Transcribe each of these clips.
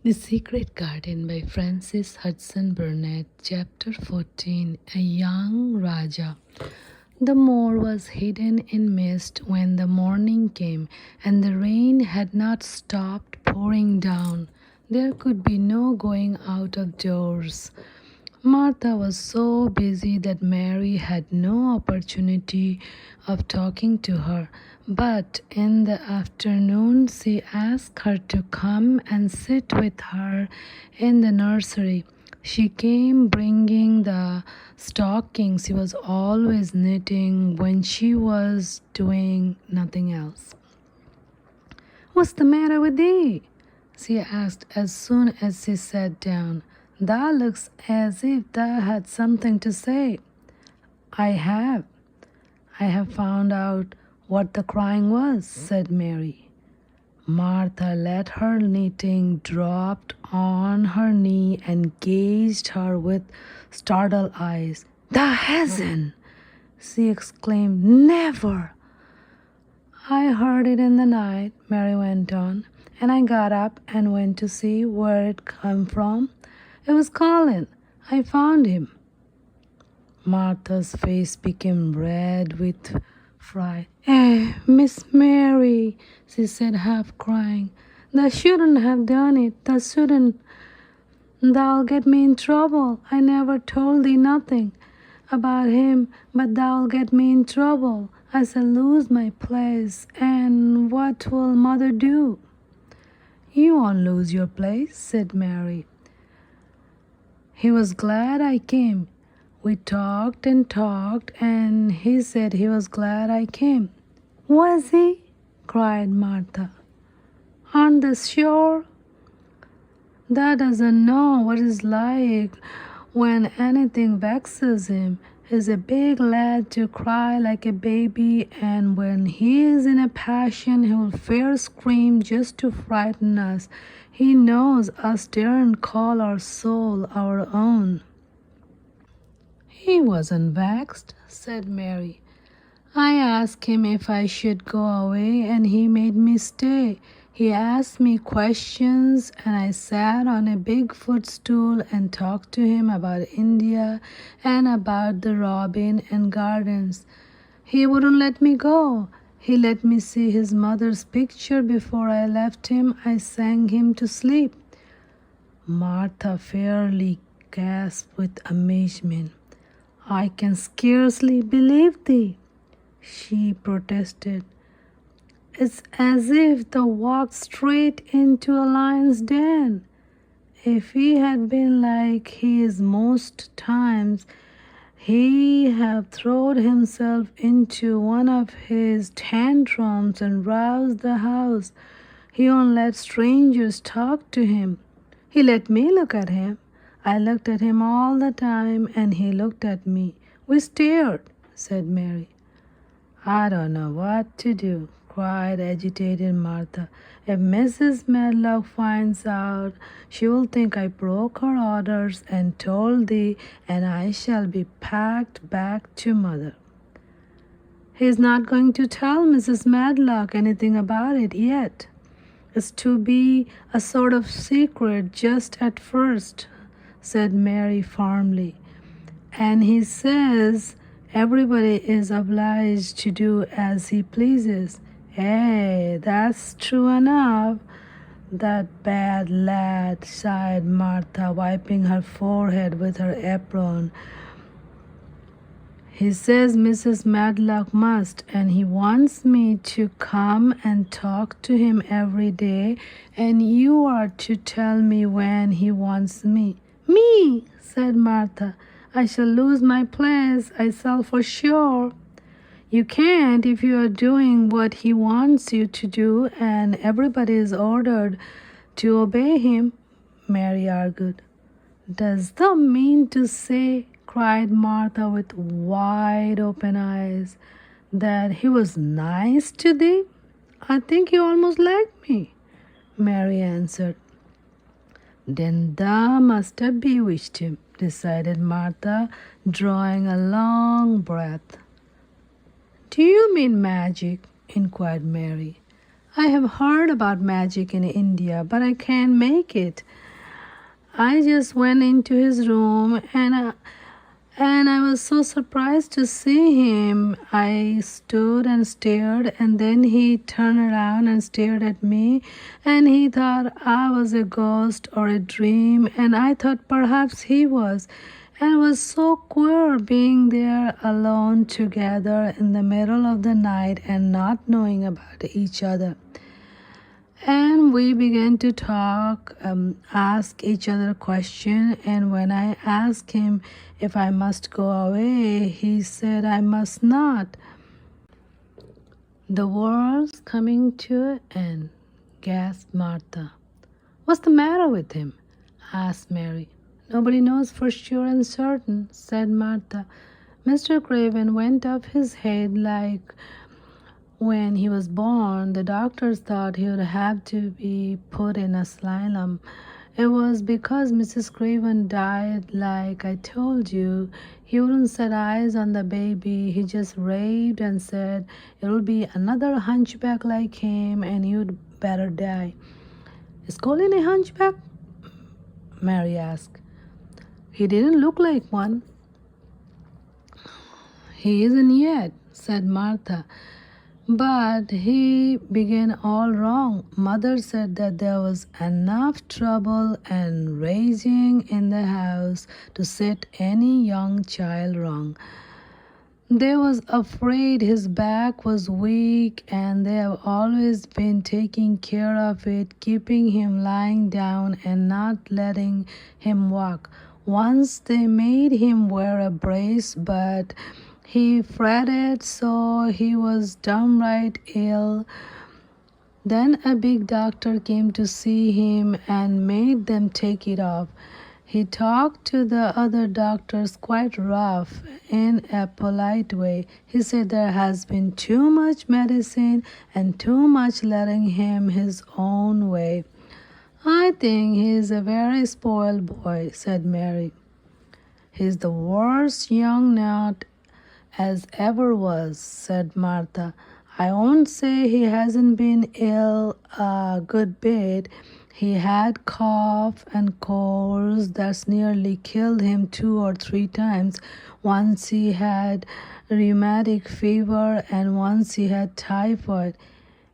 The Secret Garden by Francis Hodgson Burnett, Chapter 14. A Young Rajah. The moor was hidden in mist when the morning came, and the rain had not stopped pouring down. There could be no going out of doors. Martha was so busy that Mary had no opportunity of talking to her, but in the afternoon she asked her to come and sit with her in the nursery. She came bringing the stockings she was always knitting when she was doing nothing else. "What's the matter with thee?" she asked as soon as she sat down. "Thou looks as if thou had something to say." I have found out what the crying was," said Mary. Martha let her knitting drop on her knee and gazed her with startled eyes. "Thou hasn't!" she exclaimed. "Never!" "I heard it in the night," Mary went on, "and I got up and went to see where it came from. It was Colin. I found him." Martha's face became red with fright. Miss Mary," she said, half crying, "thou shouldn't have done it. Thou shouldn't. Thou'll get me in trouble. I never told thee nothing about him, but thou'll get me in trouble. I shall lose my place, and what will mother do?" "You won't lose your place," said Mary. "He was glad I came. We talked and talked, and he said he was glad I came." "Was he?" cried Martha. "Aren't thou sure? Thou doesn't know what it's like when anything vexes him. He's a big lad to cry like a baby, and when he is in a passion he will fair scream just to frighten us. He knows us daren't call our soul our own." "He wasn't vexed," said Mary. "I asked him if I should go away, and he made me stay. He asked me questions, and I sat on a big footstool and talked to him about India and about the robin and gardens. He wouldn't let me go. He let me see his mother's picture before I left him. I sang him to sleep." Martha fairly gasped with amazement. "I can scarcely believe thee," she protested. "It's as if thou walked straight into a lion's den. If he had been like he is most times, he have thrown himself into one of his tantrums and roused the house. He won't let strangers talk to him. He let me look at him. I looked at him all the time, and he looked at me. We stared," said Mary. "I don't know what to do," cried agitated Martha. "If Mrs. Medlock finds out, she will think I broke her orders and told thee, and I shall be packed back to mother." "He's not going to tell Mrs. Medlock anything about it yet. It's to be a sort of secret just at first," said Mary firmly. "And he says everybody is obliged to do as he pleases." That's true enough. That bad lad," sighed Martha, wiping her forehead with her apron. "He says Mrs. Medlock must, and he wants me to come and talk to him every day, and you are to tell me when he wants me." "Me," said Martha. "I shall lose my place, I shall for sure." "You can't if you are doing what he wants you to do, and everybody is ordered to obey him," Mary argued. "Does thou mean to say," cried Martha with wide open eyes, "that he was nice to thee?" "I think he almost liked me," Mary answered. "Then thou must have bewitched him," decided Martha, drawing a long breath. "Do you mean magic?" inquired Mary. I have heard about magic in India, but I can't make it. I just went into his room and I was so surprised to see him. I stood and stared, and then he turned around and stared at me, and he thought I was a ghost or a dream, and I thought perhaps he was. And it was so queer being there alone together in the middle of the night and not knowing about each other. And we began to talk, ask each other questions. And when I asked him if I must go away, he said I must not. The world's coming to an end, gasped Martha. What's the matter with him? Asked Mary. Nobody knows for sure and certain, said Martha. Mr. Craven went off his head like when he was born. The doctors thought he would have to be put in asylum. It was because Mrs. Craven died, like I told you. He wouldn't set eyes on the baby. He just raved and said it'll be another hunchback like him and you'd better die. Is Colin a hunchback? Mary asked. He didn't look like one. He isn't yet, said Martha. But he began all wrong. Mother said that there was enough trouble and raging in the house to set any young child wrong. They was afraid his back was weak, and they have always been taking care of it, keeping him lying down and not letting him walk. Once they made him wear a brace, but he fretted so he was downright ill. Then a big doctor came to see him and made them take it off. He talked to the other doctors quite rough in a polite way. He said there has been too much medicine and too much letting him his own way. I think he is a very spoiled boy, said Mary. He's the worst young nut as ever was, said Martha. I won't say he hasn't been ill a good bit. He had cough and colds that's nearly killed him 2 or 3 times. Once he had rheumatic fever and once he had typhoid.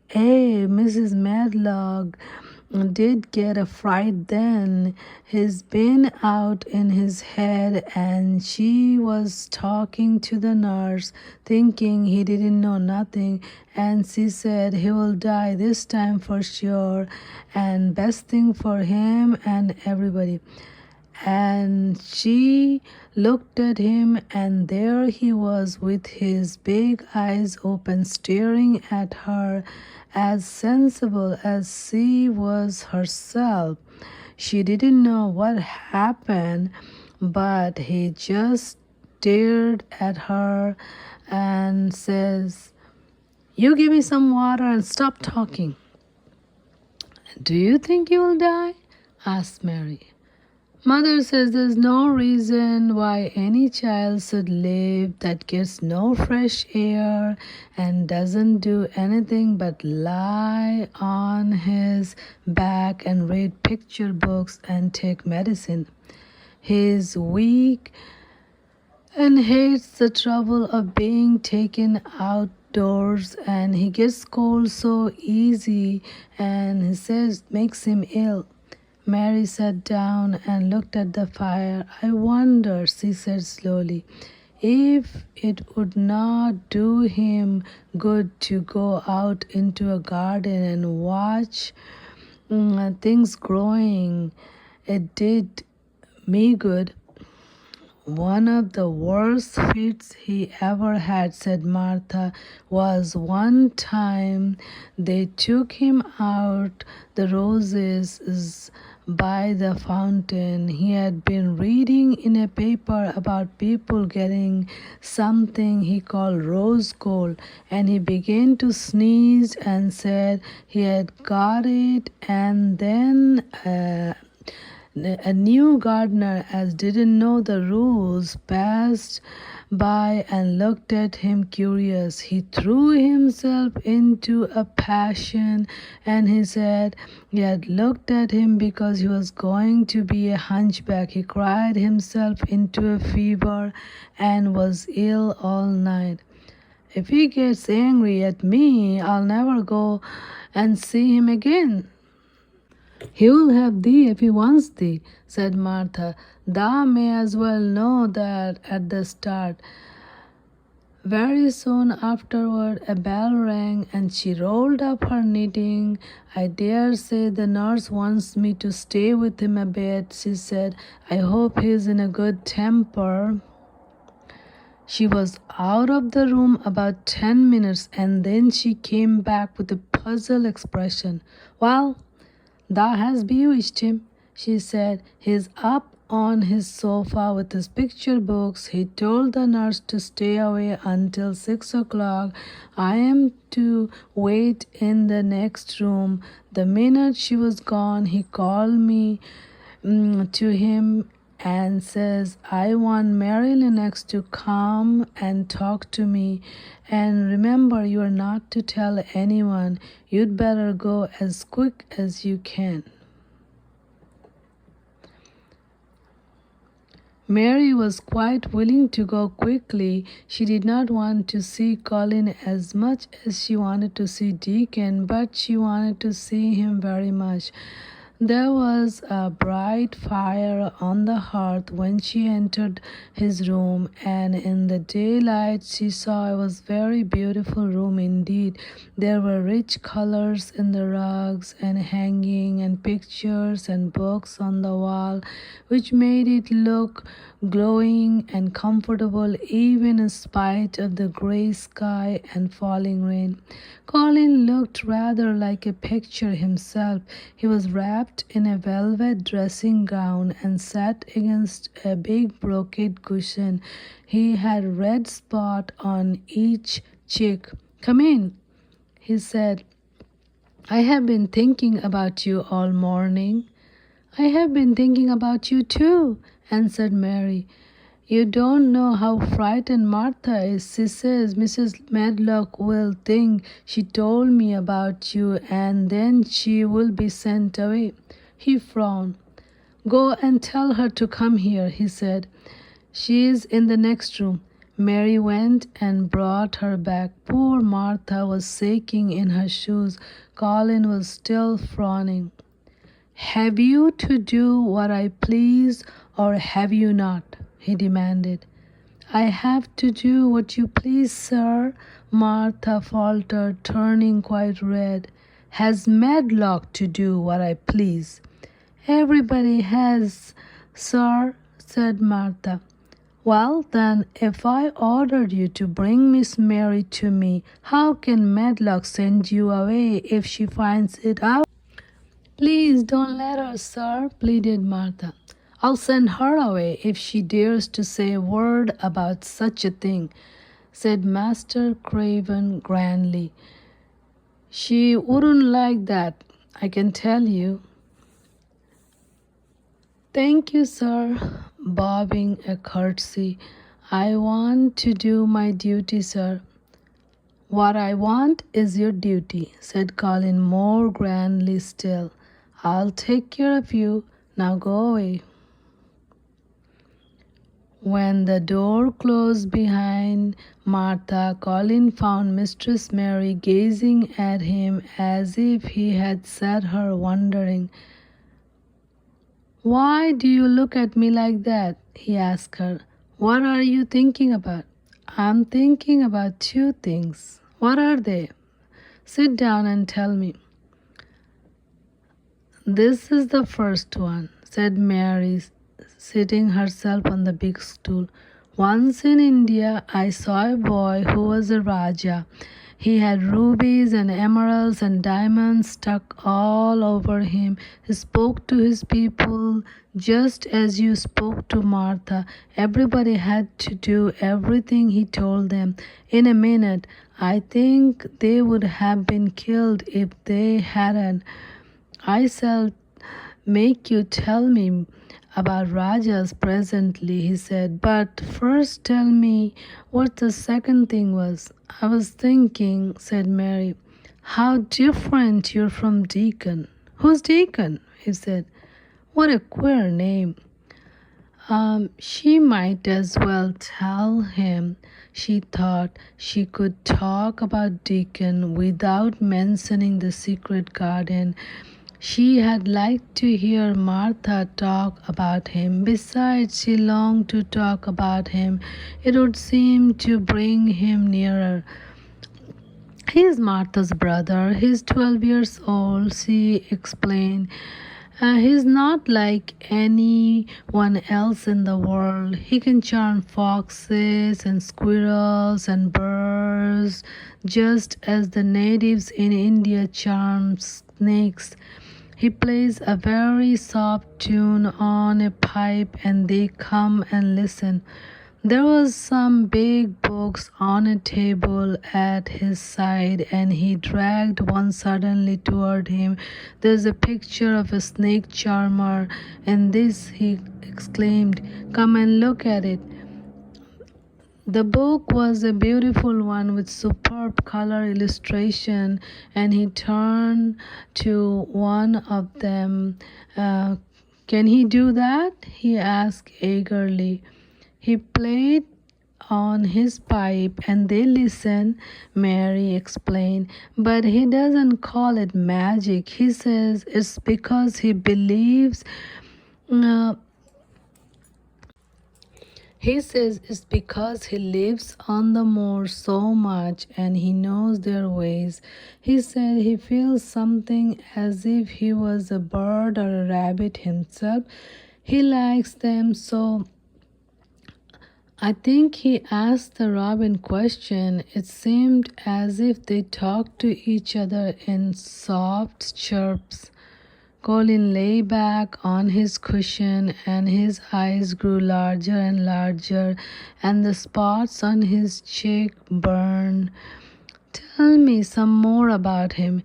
Mrs. Medlock did get a fright then. He's been out in his head, and she was talking to the nurse, thinking he didn't know nothing, and she said he will die this time for sure, and best thing for him and everybody. And she looked at him, and there he was with his big eyes open, staring at her, as sensible as she was herself. She didn't know what happened, but he just stared at her and says, "You give me some water and stop talking." "Do you think you will die?" asked Mary. "Mother says there's no reason why any child should live that gets no fresh air and doesn't do anything but lie on his back and read picture books and take medicine. He's weak and hates the trouble of being taken outdoors, and he gets cold so easy, and he says it makes him ill." Mary sat down and looked at the fire. "I wonder," she said slowly, "if it would not do him good to go out into a garden and watch things growing. It did me good." "One of the worst fits he ever had," said Martha, "was one time they took him out the roses by the fountain. He had been reading in a paper about people getting something he called rose gold, and he began to sneeze and said he had got it, and then A new gardener, as didn't know the rules, passed by and looked at him curious. He threw himself into a passion, and he said he had looked at him because he was going to be a hunchback. He cried himself into a fever and was ill all night. If he gets angry at me, I'll never go and see him again. He will have thee if he wants thee, said Martha. Thou may as well know that at the start. Very soon afterward a bell rang and she rolled up her knitting. I dare say the nurse wants me to stay with him a bit, she said. I hope he's in a good temper. She was out of the room about 10 minutes and then she came back with a puzzled expression. Well, thou hast bewitched him, she said. He's up on his sofa with his picture books. He told the nurse to stay away until 6 o'clock. I am to wait in the next room. The minute she was gone, he called me to him and says, I want Mary Lennox to come and talk to me. And remember, you are not to tell anyone. You'd better go as quick as you can. Mary was quite willing to go quickly. She did not want to see Colin as much as she wanted to see Deacon, but she wanted to see him very much. There was a bright fire on the hearth when she entered his room, and in the daylight she saw it was a very beautiful room indeed. There were rich colors in the rugs and hanging and pictures and books on the wall, which made it look glowing and comfortable even in spite of the gray sky and falling rain. Colin looked rather like a picture himself. He was wrapped in a velvet dressing gown and sat against a big brocade cushion. He had a red spot on each cheek. Come in, he said. I have been thinking about you all morning. I have been thinking about you too, answered Mary. You don't know how frightened Martha is. She says Mrs. Medlock will think she told me about you and then she will be sent away. He frowned. Go and tell her to come here, he said. She is in the next room. Mary went and brought her back. Poor Martha was shaking in her shoes. Colin was still frowning. Have you to do what I please or have you not? He demanded. I have to do what you please, sir, Martha faltered, turning quite red. Has Medlock to do what I please? Everybody has, sir, said Martha. Well, then, if I ordered you to bring Miss Mary to me, how can Medlock send you away if she finds it out? Please don't let her, sir, pleaded Martha. I'll send her away if she dares to say a word about such a thing, said Master Craven grandly. She wouldn't like that, I can tell you. Thank you, sir, bobbing a curtsy. I want to do my duty, sir. What I want is your duty, said Colin more grandly still. I'll take care of you. Now go away. When the door closed behind Martha, Colin found Mistress Mary gazing at him as if he had set her wondering. Why do you look at me like that? He asked her. What are you thinking about? I'm thinking about two things. What are they? Sit down and tell me. This is the first one, said Mary, sitting herself on the big stool. Once in India, I saw a boy who was a Rajah. He had rubies and emeralds and diamonds stuck all over him. He spoke to his people just as you spoke to Martha. Everybody had to do everything he told them. In a minute, I think they would have been killed if they hadn't. I shall make you tell me about Rajah's presently, he said. But first tell me what the second thing was. I was thinking, said Mary, how different you're from Deacon. Who's Deacon? He said. What a queer name. She might as well tell him. She thought she could talk about Deacon without mentioning the secret garden. She had liked to hear Martha talk about him. Besides, she longed to talk about him. It would seem to bring him nearer. He is Martha's brother. He's 12 years old, she explained. He's not like anyone else in the world. He can charm foxes and squirrels and birds, just as the natives in India charm snakes. He plays a very soft tune on a pipe and they come and listen. There was some big books on a table at his side and he dragged one suddenly toward him. There's a picture of a snake charmer and this, he exclaimed. Come and look at it. The book was a beautiful one with superb color illustration and he turned to one of them. Can he do that? He asked eagerly. He played on his pipe and they listened, Mary explained. But he doesn't call it magic. He says it's because he believes He says it's because he lives on the moor so much and he knows their ways. He said he feels something as if he was a bird or a rabbit himself. He likes them so. I think he asked the robin question. It seemed as if they talked to each other in soft chirps. Colin lay back on his cushion and his eyes grew larger and larger and the spots on his cheek burned. Tell me some more about him,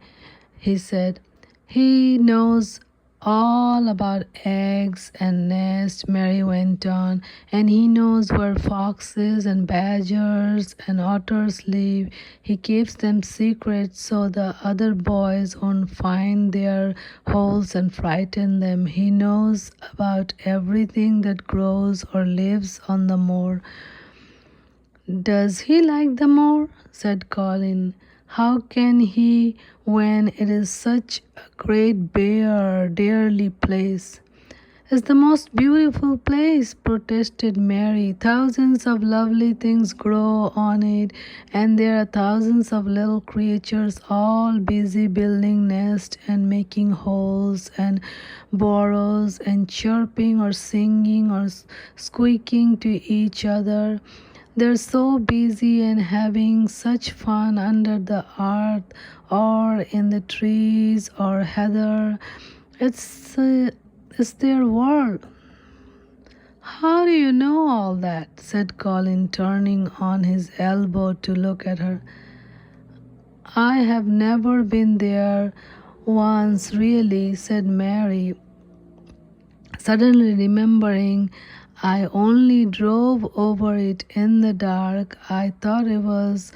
he said. He knows all about eggs and nests, Mary went on, and he knows where foxes and badgers and otters live. He keeps them secret so the other boys won't find their holes and frighten them. He knows about everything that grows or lives on the moor. Does he like the moor? Said Colin. How can he when it is such a great bare, dreary place? It's the most beautiful place, protested Mary. Thousands of lovely things grow on it, and there are thousands of little creatures all busy building nests and making holes and burrows and chirping or singing or squeaking to each other. They're so busy and having such fun under the earth or in the trees or heather. It's their world. How do you know all that? Said Colin, turning on his elbow to look at her. I have never been there once, really, said Mary, suddenly remembering. I only drove over it in the dark. I thought it was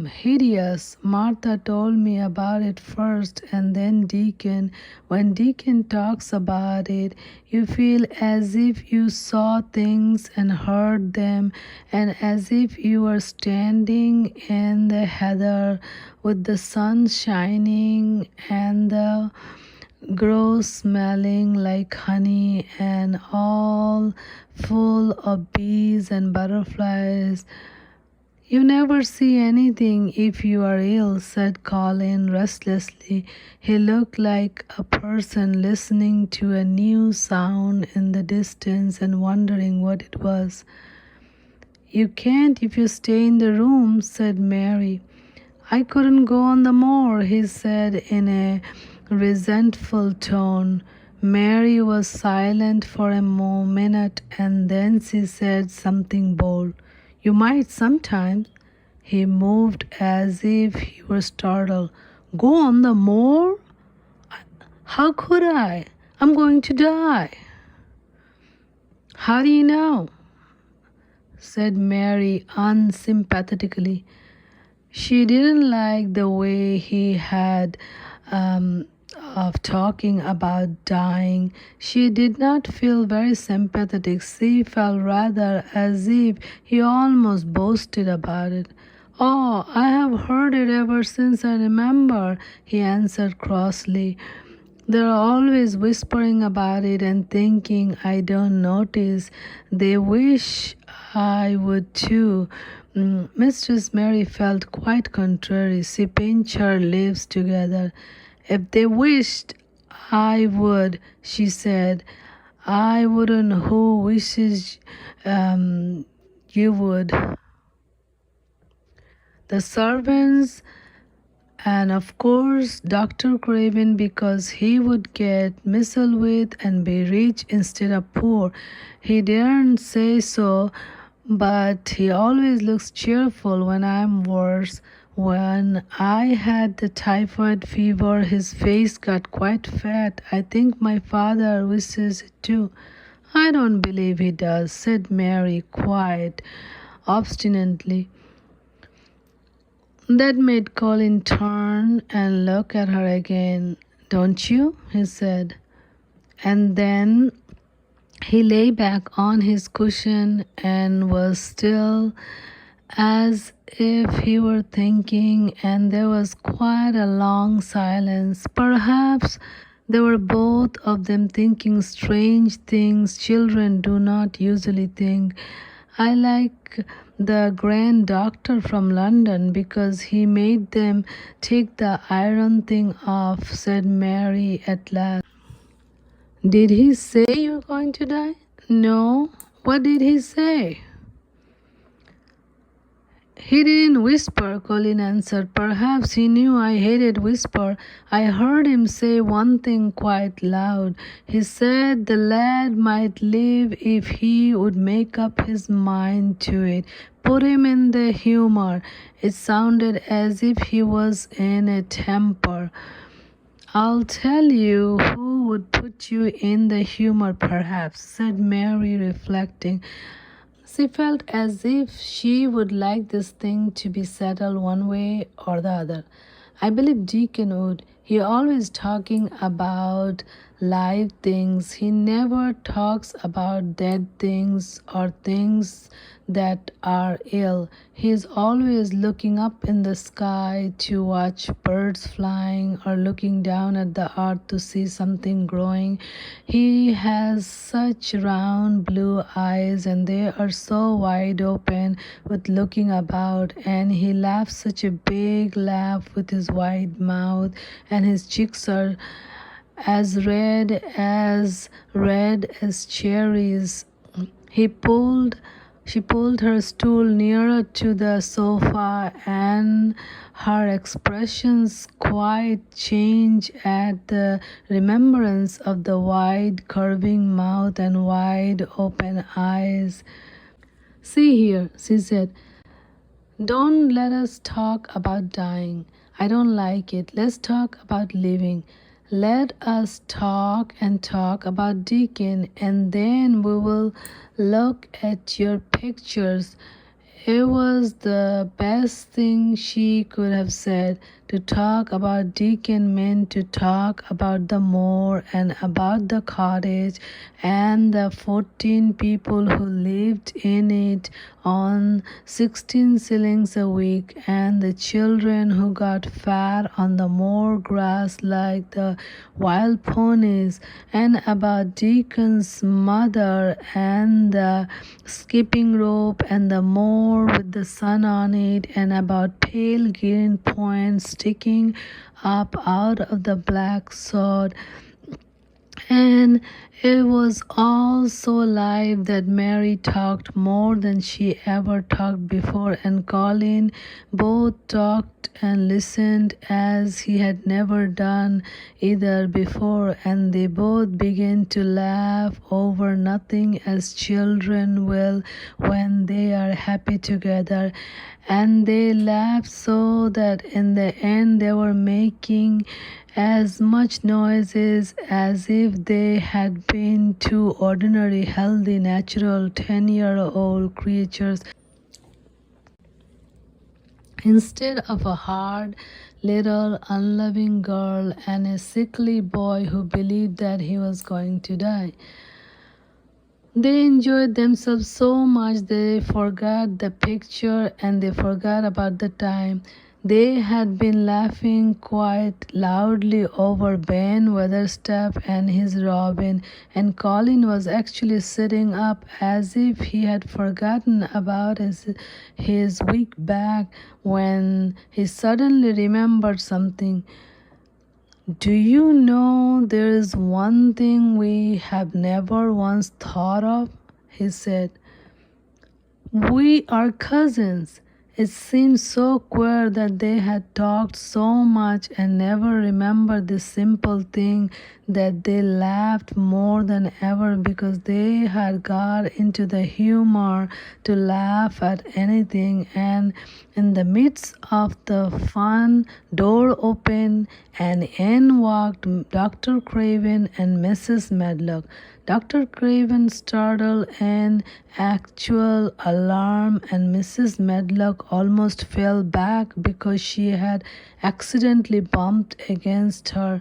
hideous. Martha told me about it first and then Deacon. When Deacon talks about it, you feel as if you saw things and heard them and as if you were standing in the heather with the sun shining and the grows smelling like honey and all full of bees and butterflies. You never see anything if you are ill, said Colin restlessly. He looked like a person listening to a new sound in the distance and wondering what it was. You can't if you stay in the room, said Mary. I couldn't go on the moor, he said in a resentful tone. Mary was silent for a minute and then she said something bold. You might sometimes. He moved as if he were startled. Go on the moor? How could I? I'm going to die." "How do you know?" said Mary unsympathetically. She didn't like the way he had of talking about dying. She did not feel very sympathetic. She felt rather as if he almost boasted about it. "Oh, I have heard it ever since I remember," he answered crossly. "They're always whispering about it and thinking I don't notice. They wish I would too." Mistress Mary felt quite contrary. She pinched her lips together. "If they wished I would," she said, "I wouldn't. Who wishes you would?" The servants, and of course Dr. Craven, because he would get measles with and be rich instead of poor. He daren't say so, but he always looks cheerful when I'm worse. When I had the typhoid fever, his face got quite fat. I think my father wishes it too." "I don't believe he does," said Mary quite obstinately. That made Colin turn and look at her again. "Don't you?" he said. And then he lay back on his cushion and was still, as if he were thinking, and there was quite a long silence. Perhaps they were both of them thinking strange things children do not usually think. "I like the grand doctor from London because he made them take the iron thing off," said Mary at last. "Did he say you're going to die?" "No." "What did he say?" "He didn't whisper," Colin answered. "Perhaps he knew I hated whisper. I heard him say one thing quite loud. He said the lad might live if he would make up his mind to it. Put him in the humor." It sounded as if he was in a temper. "I'll tell you who would put you in the humor, perhaps," said Mary, reflecting. She felt as if she would like this thing to be settled one way or the other. "I believe Deacon would. He always talking about live things. He never talks about dead things or things that are ill. He is always looking up in the sky to watch birds flying or looking down at the earth to see something growing. He has such round blue eyes, and they are so wide open with looking about, and he laughs such a big laugh with his wide mouth, and his cheeks are as red as cherries." She pulled her stool nearer to the sofa, and her expressions quite changed at the remembrance of the wide curving mouth and wide open eyes. "See here," she said, "don't let us talk about dying. I don't like it. Let's talk about living. Let us talk and talk about Deacon, and then we will look at your pictures." It was the best thing she could have said. To talk about Deacon meant to talk about the moor and about the cottage and the 14 people who lived in it on 16 shillings a week, and the children who got fat on the moor grass like the wild ponies, and about Deacon's mother and the skipping rope and the moor with the sun on it, and about pale green points sticking up out of the black sod. And it was all so live that Mary talked more than she ever talked before, and Colin both talked looked and listened as he had never done either before, and they both began to laugh over nothing as children will when they are happy together. And they laughed so that in the end they were making as much noises as if they had been two ordinary, healthy, natural 10-year-old creatures instead of a hard, little, unloving girl and a sickly boy who believed that he was going to die. They enjoyed themselves so much they forgot the picture and they forgot about the time. They had been laughing quite loudly over Ben Weatherstaff and his robin, and Colin was actually sitting up as if he had forgotten about his weak back when he suddenly remembered something. Do you know there is one thing we have never once thought of? He said. We are cousins. It seemed so queer that they had talked so much and never remembered this simple thing, that they laughed more than ever because they had got into the humor to laugh at anything. And in the midst of the fun, door opened and in walked Dr. Craven and Mrs. Medlock. Dr. Craven startled in actual alarm, and Mrs. Medlock almost fell back because she had accidentally bumped against her.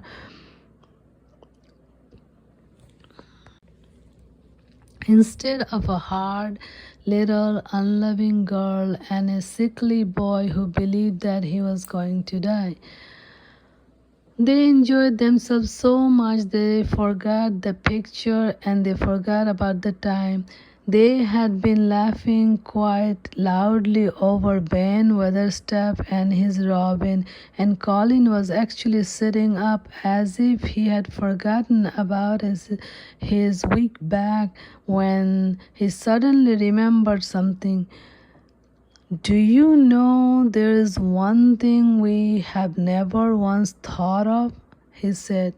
Instead of a hard, little, unloving girl and a sickly boy who believed that he was going to die. They enjoyed themselves so much they forgot the picture and they forgot about the time. They had been laughing quite loudly over Ben Weatherstaff and his robin, and Colin was actually sitting up as if he had forgotten about his weak back when he suddenly remembered something. Do you know there is one thing we have never once thought of? He said.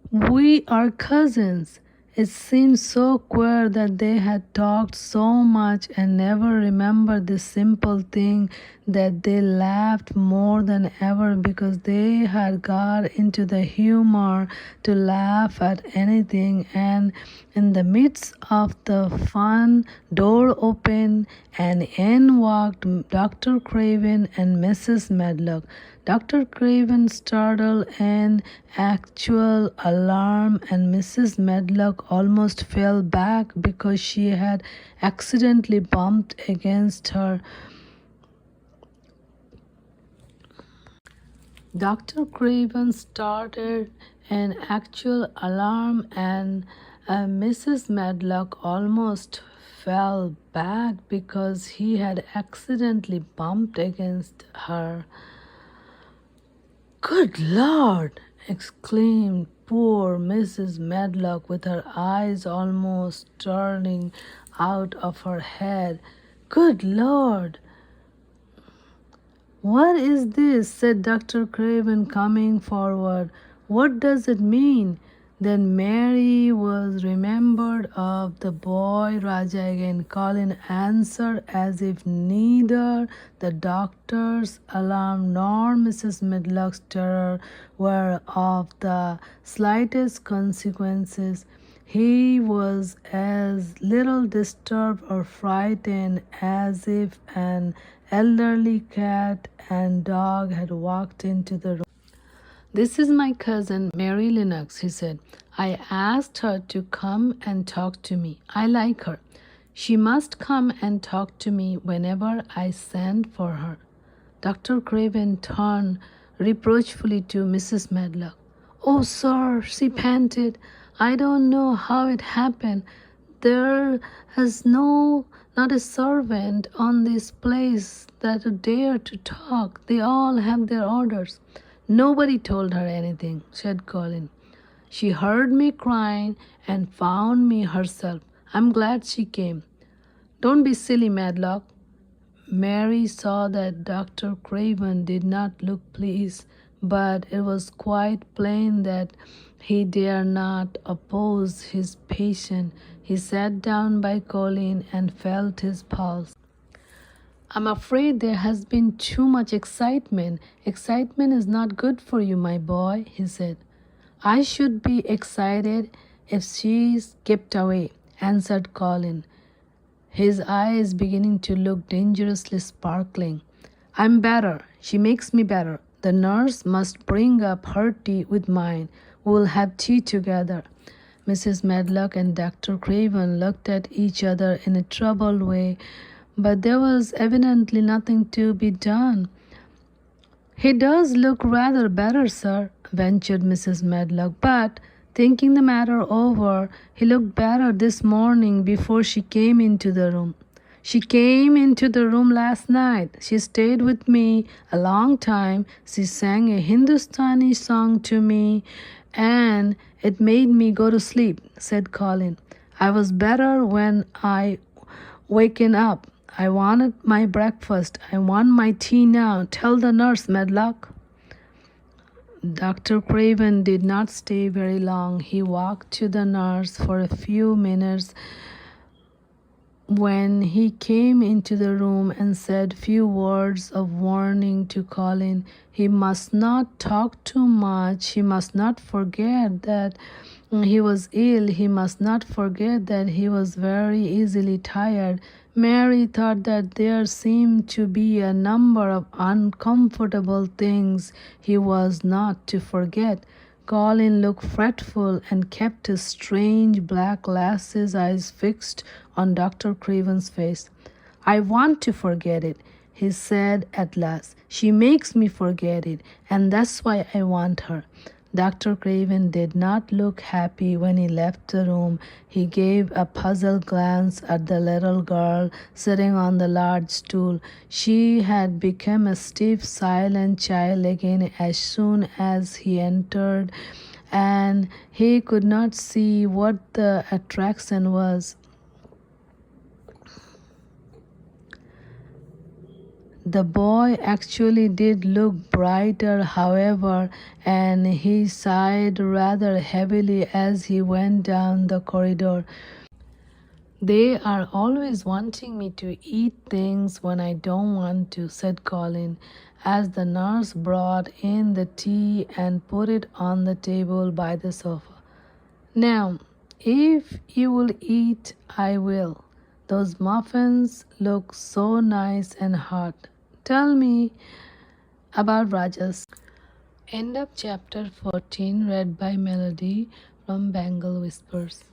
We are cousins. It seemed so queer that they had talked so much and never remembered this simple thing, that they laughed more than ever because they had got into the humor to laugh at anything. And in the midst of the fun, door opened and in walked Dr. Craven and Mrs. Medlock. Dr. Craven startled in actual alarm, and Mrs. Medlock almost fell back because she had accidentally bumped against her. Dr. Craven started in actual alarm, and Mrs. Medlock almost fell back because he had accidentally bumped against her. Good Lord! Exclaimed poor Mrs. Medlock with her eyes almost turning out of her head. Good Lord! What is this? Said Dr. Craven, coming forward. What does it mean? Then Mary was remembered of the boy Rajah again. Colin answered as if neither the doctor's alarm nor Mrs. Medlock's terror were of the slightest consequences. He was as little disturbed or frightened as if an elderly cat and dog had walked into the room. This is my cousin, Mary Lennox, he said. I asked her to come and talk to me. I like her. She must come and talk to me whenever I send for her. Dr. Craven turned reproachfully to Mrs. Medlock. Oh, sir, she panted. I don't know how it happened. There is not a servant on this place that dare to talk. They all have their orders. Nobody told her anything, said Colin. She heard me crying and found me herself. I'm glad she came. Don't be silly, Medlock. Mary saw that Dr. Craven did not look pleased, but it was quite plain that he dare not oppose his patient. He sat down by Colin and felt his pulse. "I'm afraid there has been too much excitement. Excitement is not good for you, my boy," he said. "I should be excited if she's kept away," answered Colin, his eyes beginning to look dangerously sparkling. "I'm better. She makes me better. The nurse must bring up her tea with mine. We'll have tea together." Mrs. Medlock and Dr. Craven looked at each other in a troubled way, but there was evidently nothing to be done. "He does look rather better, sir," ventured Mrs. Medlock, "but thinking the matter over, he looked better this morning before she came into the room. She came into the room last night. She stayed with me a long time. She sang a Hindustani song to me, and it made me go to sleep," said Colin. "I was better when I wakened up. I wanted my breakfast. I want my tea now. Tell the nurse, Medlock." Dr. Craven did not stay very long. He walked to the nurse for a few minutes. When he came into the room and said few words of warning to Colin, he must not talk too much. He must not forget that he was ill. He must not forget that he was very easily tired. Mary thought that there seemed to be a number of uncomfortable things he was not to forget. Colin looked fretful and kept his strange black lashes eyes fixed on Dr. Craven's face. "I want to forget it," he said at last. "She makes me forget it, and that's why I want her." Dr. Craven did not look happy when he left the room. He gave a puzzled glance at the little girl sitting on the large stool. She had become a stiff, silent child again as soon as he entered, and he could not see what the attraction was. The boy actually did look brighter, however, and he sighed rather heavily as he went down the corridor. "They are always wanting me to eat things when I don't want to," said Colin, as the nurse brought in the tea and put it on the table by the sofa. "Now, if you will eat, I will. Those muffins look so nice and hot. Tell me about Rajah's." End of chapter 14, read by Melody from Bangle Whispers.